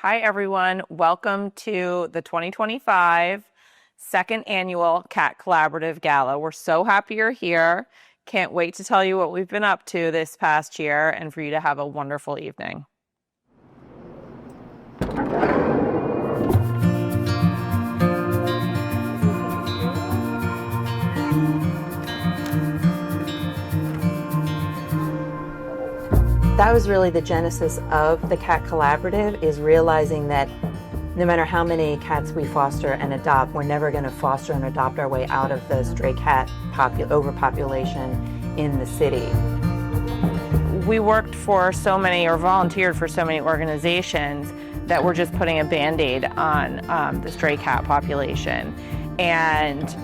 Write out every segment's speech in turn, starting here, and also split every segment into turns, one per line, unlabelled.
Hi, everyone. Welcome to the 2025 second annual Cat Collaborative Gala. We're so happy you're here. Can't wait to tell you what we've been up to this past year and for you to have a wonderful evening.
That was really the genesis of the Cat Collaborative, is realizing that no matter how many cats we foster and adopt, we're never going to foster and adopt our way out of the stray cat overpopulation in the city.
We worked for so many, or volunteered for so many organizations that were just putting a Band-Aid on the stray cat population. And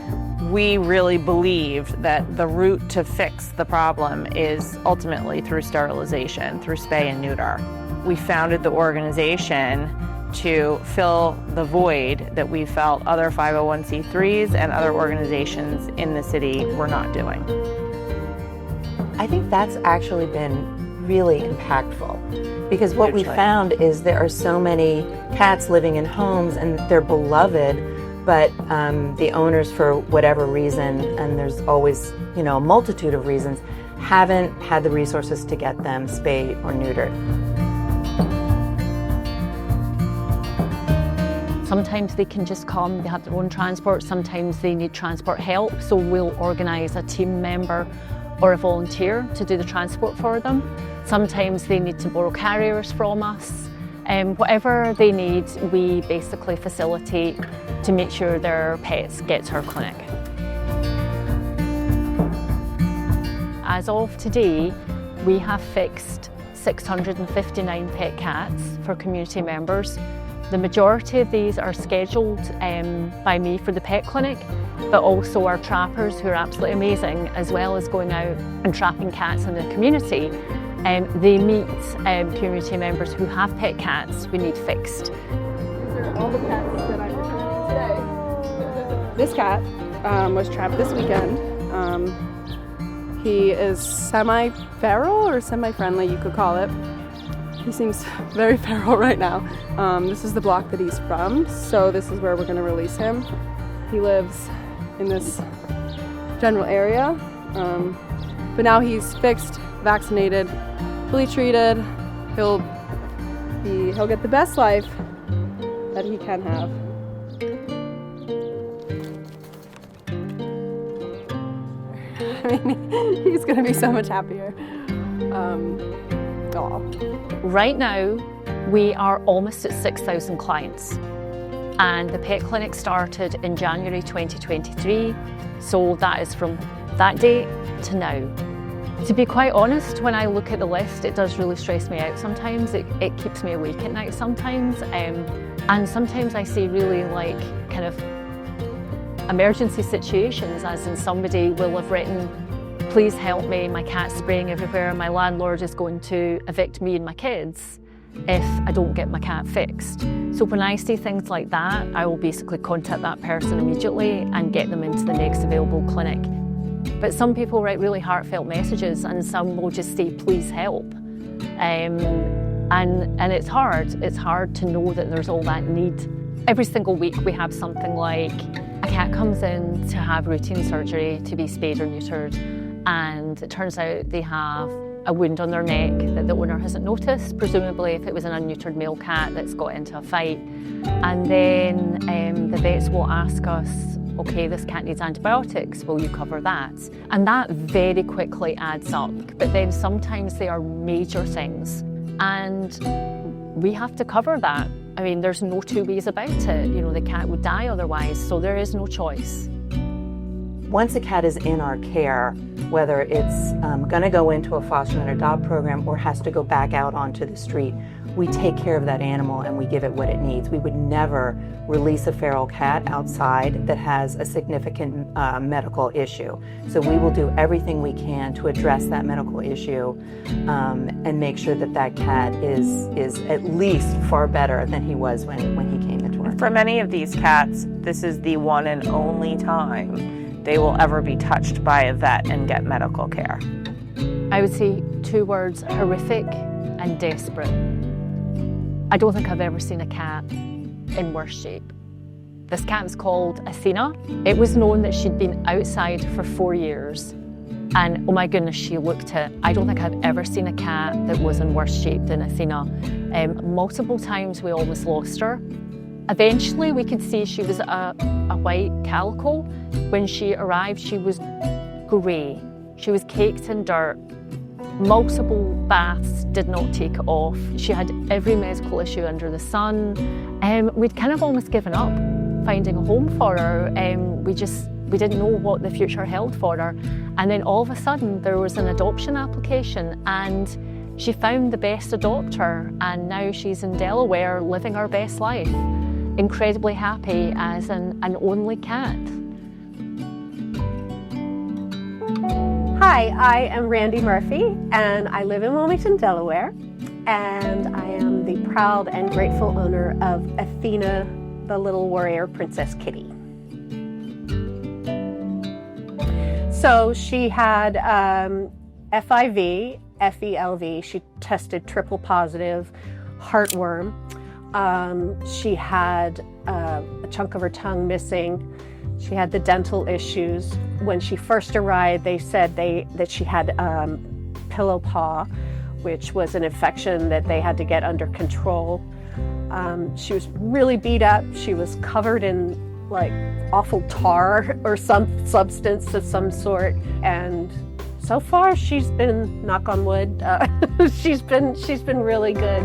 we really believed that the route to fix the problem is ultimately through sterilization, through spay and neuter. We founded the organization to fill the void that we felt other 501c3s and other organizations in the city were not doing.
I think that's actually been really impactful, because what we found is there are so many cats living in homes and they're beloved, but the owners, for whatever reason, and there's always, a multitude of reasons, haven't had the resources to get them spayed or neutered.
Sometimes they can just come, they have their own transport, sometimes they need transport help, so we'll organise a team member or a volunteer to do the transport for them. Sometimes they need to borrow carriers from us. Whatever they need, we basically facilitate to make sure their pets get to our clinic. As of today, we have fixed 659 pet cats for community members. The majority of these are scheduled by me for the pet clinic, but also our trappers, who are absolutely amazing, as well as going out and trapping cats in the community. They meet community members who have pet cats we need fixed.
These are all the cats that I'm returning today. This cat was trapped this weekend. He is semi-feral or semi-friendly, you could call it. He seems very feral right now. This is the block that he's from, so this is where we're going to release him. He lives in this general area, but now he's fixed, vaccinated, fully treated. He'll get the best life that he can have. I mean, he's gonna be so much happier.
Right now, we are almost at 6,000 clients, and the pet clinic started in January 2023, so that is from that date to now. To be quite honest, when I look at the list, it does really stress me out sometimes. It keeps me awake at night sometimes. And sometimes I see really kind of emergency situations, as in somebody will have written, "Please help me, my cat's spraying everywhere, my landlord is going to evict me and my kids if I don't get my cat fixed." So when I see things like that, I will basically contact that person immediately and get them into the next available clinic. But some people write really heartfelt messages, and some will just say, "Please help." And it's hard. It's hard to know that there's all that need. Every single week we have something like a cat comes in to have routine surgery to be spayed or neutered, and it turns out they have a wound on their neck that the owner hasn't noticed, presumably if it was an unneutered male cat that's got into a fight. And then the vets will ask us, "Okay, this cat needs antibiotics, will you cover that?" And that very quickly adds up. But then sometimes they are major things, and we have to cover that. I mean, there's no two ways about it. The cat would die otherwise, so there is no choice.
Once a cat is in our care, whether it's going to go into a foster and adopt program or has to go back out onto the street, we take care of that animal and we give it what it needs. We would never release a feral cat outside that has a significant medical issue. So we will do everything we can to address that medical issue and make sure that that cat is at least far better than he was when he came into our care.
For many of these cats, this is the one and only time they will ever be touched by a vet and get medical care.
I would say two words: horrific and desperate. I don't think I've ever seen a cat in worse shape. This cat was called Athena. It was known that she'd been outside for 4 years. And oh my goodness, she looked it. I don't think I've ever seen a cat that was in worse shape than Athena. Multiple times we almost lost her. Eventually we could see she was a white calico. When she arrived, she was grey. She was caked in dirt. Multiple baths did not take it off. She had every medical issue under the sun. We'd kind of almost given up finding a home for her. We didn't know what the future held for her. And then all of a sudden there was an adoption application and she found the best adopter, and now she's in Delaware living her best life. Incredibly happy as an only cat.
Hi, I am Randy Murphy and I live in Wilmington, Delaware, and I am the proud and grateful owner of Athena, the little warrior princess kitty. So she had FIV, FELV, she tested triple positive, heartworm. She had a chunk of her tongue missing. She had the dental issues. When she first arrived, they said that she had pillow paw, which was an infection that they had to get under control. She was really beat up. She was covered in like awful tar or some substance of some sort. And so far she's been, knock on wood, she's been really good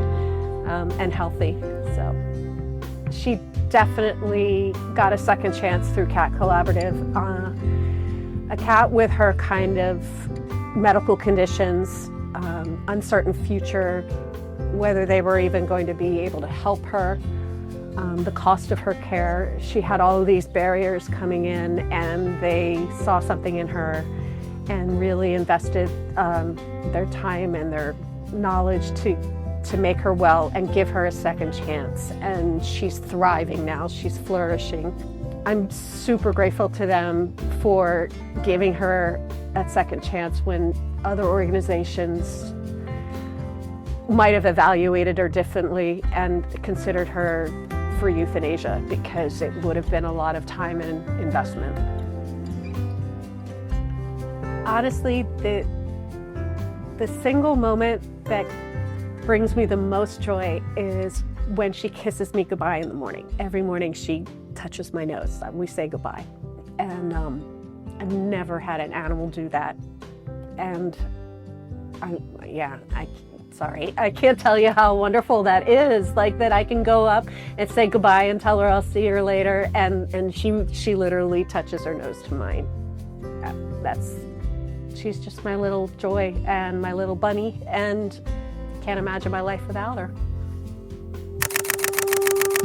and healthy. So she definitely got a second chance through Cat Collaborative. A cat with her kind of medical conditions, uncertain future, whether they were even going to be able to help her, the cost of her care. She had all of these barriers coming in, and they saw something in her and really invested their time and their knowledge to make her well and give her a second chance. And she's thriving now, she's flourishing. I'm super grateful to them for giving her a second chance when other organizations might have evaluated her differently and considered her for euthanasia, because it would have been a lot of time and investment. Honestly, the single moment that brings me the most joy is when she kisses me goodbye in the morning. Every morning she touches my nose. We say goodbye. And I've never had an animal do that. And sorry, I can't tell you how wonderful that is. Like that I can go up and say goodbye and tell her I'll see her later, and she literally touches her nose to mine. She's just my little joy and my little bunny, and can't imagine my life without her.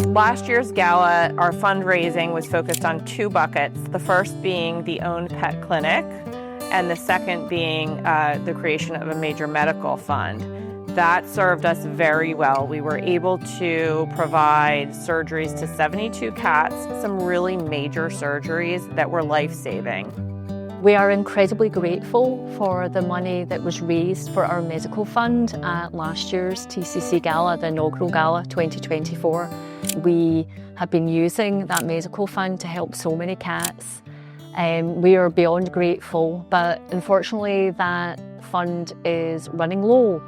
Last year's gala, our fundraising was focused on 2 buckets, the first being the owned pet clinic, and the second being the creation of a major medical fund. That served us very well. We were able to provide surgeries to 72 cats, some really major surgeries that were life-saving.
We are incredibly grateful for the money that was raised for our medical fund at last year's TCC Gala, the inaugural Gala 2024. We have been using that medical fund to help so many cats. We are beyond grateful, but unfortunately that fund is running low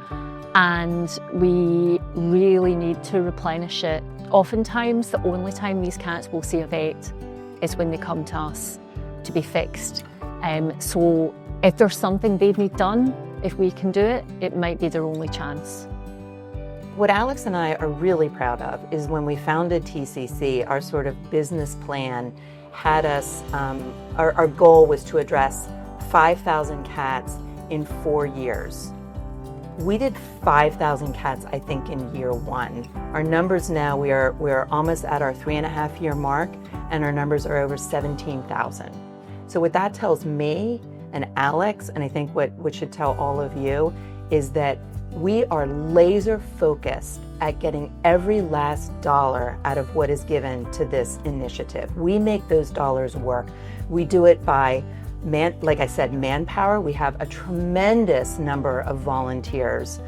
and we really need to replenish it. Oftentimes the only time these cats will see a vet is when they come to us to be fixed. So if there's something they need done, if we can do it, it might be their only chance.
What Alex and I are really proud of is when we founded TCC, our sort of business plan had us, our goal was to address 5,000 cats in 4 years. We did 5,000 cats, I think, in year 1. Our numbers now, we are almost at our 3.5-year mark, and our numbers are over 17,000. So what that tells me and Alex, and I think what should tell all of you, is that we are laser focused at getting every last dollar out of what is given to this initiative. We make those dollars work. We do it by, like I said, manpower. We have a tremendous number of volunteers.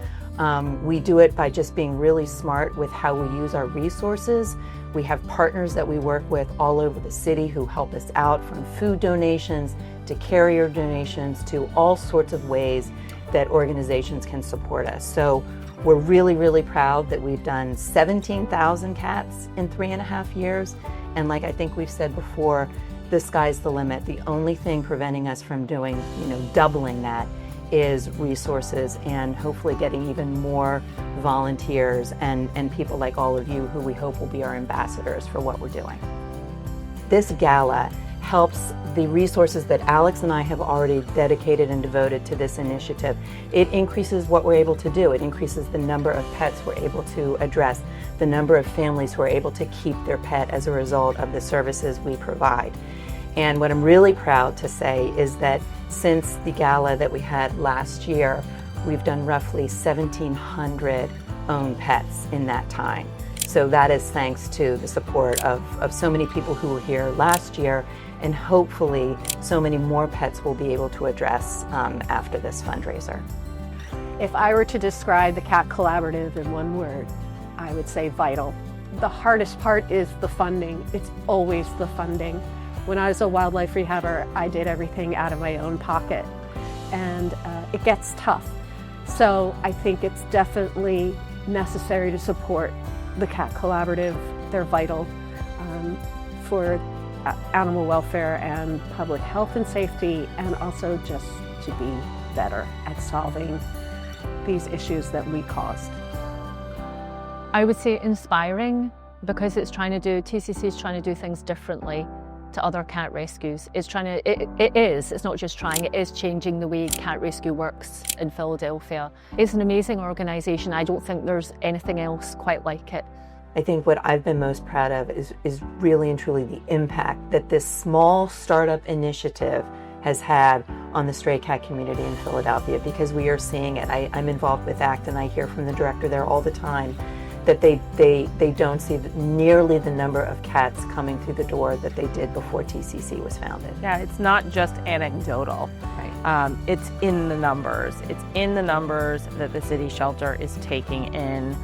We do it by just being really smart with how we use our resources. We have partners that we work with all over the city who help us out, from food donations to carrier donations to all sorts of ways that organizations can support us. So we're really, really proud that we've done 17,000 cats in 3.5 years. And like I think we've said before, the sky's the limit. The only thing preventing us from doing, doubling that is resources, and hopefully getting even more volunteers and people like all of you who we hope will be our ambassadors for what we're doing. This gala helps the resources that Alex and I have already dedicated and devoted to this initiative. It increases what we're able to do. It increases the number of pets we're able to address, the number of families who are able to keep their pet as a result of the services we provide. And what I'm really proud to say is that since the gala that we had last year, we've done roughly 1,700 owned pets in that time. So that is thanks to the support of so many people who were here last year, and hopefully so many more pets will be able to address after this fundraiser.
If I were to describe the Cat Collaborative in one word, I would say vital. The hardest part is the funding. It's always the funding. When I was a wildlife rehabber, I did everything out of my own pocket, and it gets tough. So I think it's definitely necessary to support the Cat Collaborative. They're vital for animal welfare and public health and safety, and also just to be better at solving these issues that we caused.
I would say inspiring, because TCC is trying to do things differently to other cat rescues. It's not just trying, it is changing the way cat rescue works in Philadelphia. It's an amazing organisation. I don't think there's anything else quite like it.
I think what I've been most proud of is really and truly the impact that this small startup initiative has had on the stray cat community in Philadelphia, because we are seeing it. I'm involved with ACT, and I hear from the director there all the time that they don't see nearly the number of cats coming through the door that they did before TCC was founded.
Yeah, it's not just anecdotal.
Right.
It's in the numbers. It's in the numbers that the city shelter is taking in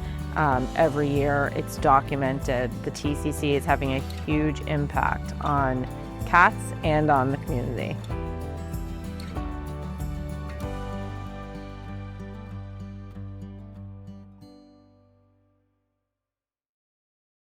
every year. It's documented. The TCC is having a huge impact on cats and on the community.